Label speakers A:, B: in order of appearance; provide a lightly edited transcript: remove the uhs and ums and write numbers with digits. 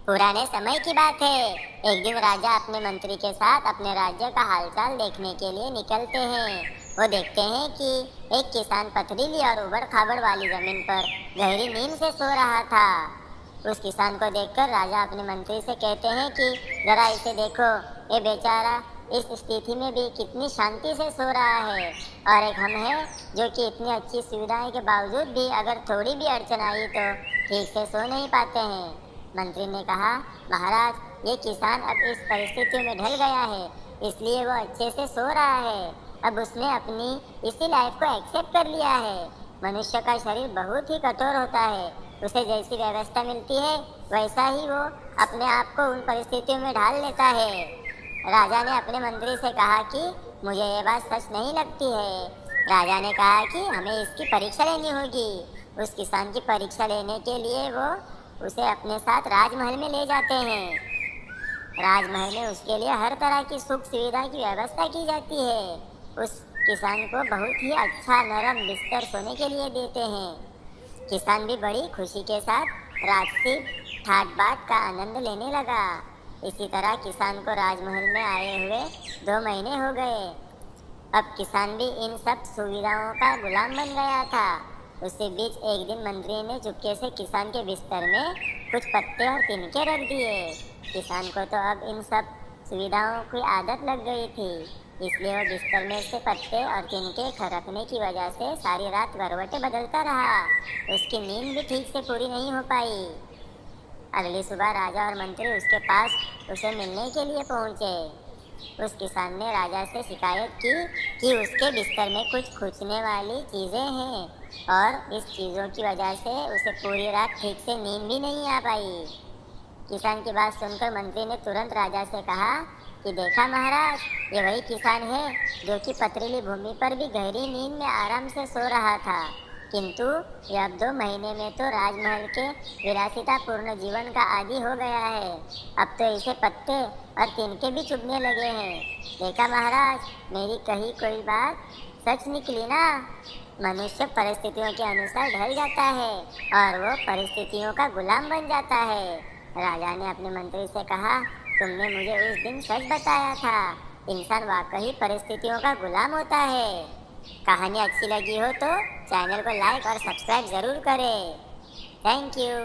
A: पुराने समय की बात है। एक दिन राजा अपने मंत्री के साथ अपने राज्य का हालचाल देखने के लिए निकलते हैं। वो देखते हैं कि एक किसान पथरीली और उबड़-खाबड़ वाली जमीन पर गहरी नींद से सो रहा था। उस किसान को देखकर राजा अपने मंत्री से कहते हैं कि जरा इसे देखो, ये बेचारा इस स्थिति में भी कितनी शांति से सो रहा है, और एक हम हैं जो कि इतनी अच्छी सुविधाएं के बावजूद भी अगर थोड़ी भी अड़चन आई तो ठीक से सो नहीं पाते हैं। मंत्री ने कहा, महाराज, ये किसान अब इस परिस्थितियों में ढल गया है, इसलिए वो अच्छे से सो रहा है। अब उसने अपनी इसी लाइफ को एक्सेप्ट कर लिया है। मनुष्य का शरीर बहुत ही कठोर होता है, उसे जैसी व्यवस्था मिलती है वैसा ही वो अपने आप को उन परिस्थितियों में ढाल लेता है। राजा ने अपने मंत्री से कहा कि मुझे ये बात सच नहीं लगती है। राजा ने कहा कि हमें इसकी परीक्षा लेनी होगी। उस किसान की परीक्षा लेने के लिए वो उसे अपने साथ राजमहल में ले जाते हैं। राजमहल में उसके लिए हर तरह की सुख सुविधा की व्यवस्था की जाती है। उस किसान को बहुत ही अच्छा नरम बिस्तर सोने के लिए देते हैं। किसान भी बड़ी खुशी के साथ राजसी ठाट बाट का आनंद लेने लगा। इसी तरह किसान को राजमहल में आए हुए 2 महीने हो गए। अब किसान भी इन सब सुविधाओं का गुलाम बन गया था। उसी बीच एक दिन मंत्री ने चुपके से किसान के बिस्तर में कुछ पत्ते और तिनके रख दिए। किसान को तो अब इन सब सुविधाओं की आदत लग गई थी, इसलिए वो बिस्तर में से पत्ते और तिनके खरकने की वजह से सारी रात करवटें बदलता रहा। उसकी नींद भी ठीक से पूरी नहीं हो पाई। अगली सुबह राजा और मंत्री उसके पास उसे मिलने के लिए पहुंचे। उस किसान ने राजा से शिकायत की कि उसके बिस्तर में कुछ खींचने वाली चीज़ें हैं, और इस चीज़ों की वजह से उसे पूरी रात ठीक से नींद भी नहीं आ पाई। किसान की बात सुनकर मंत्री ने तुरंत राजा से कहा कि देखा महाराज, ये वही किसान है जो कि पथरीली भूमि पर भी गहरी नींद में आराम से सो रहा था, किंतु यह अब 2 महीने में तो राजमहल के विलासितापूर्ण जीवन का आदी हो गया है। अब तो इसे पत्ते और तिनके भी चुभने लगे हैं। देखा महाराज, मेरी कही कोई बात सच निकली ना। मनुष्य परिस्थितियों के अनुसार ढल जाता है और वो परिस्थितियों का गुलाम बन जाता है। राजा ने अपने मंत्री से कहा, तुमने मुझे उस दिन सच बताया था। इंसान वाकई परिस्थितियों का गुलाम होता है। कहानी अच्छी लगी हो तो चैनल को लाइक और सब्सक्राइब ज़रूर करें। Thank you.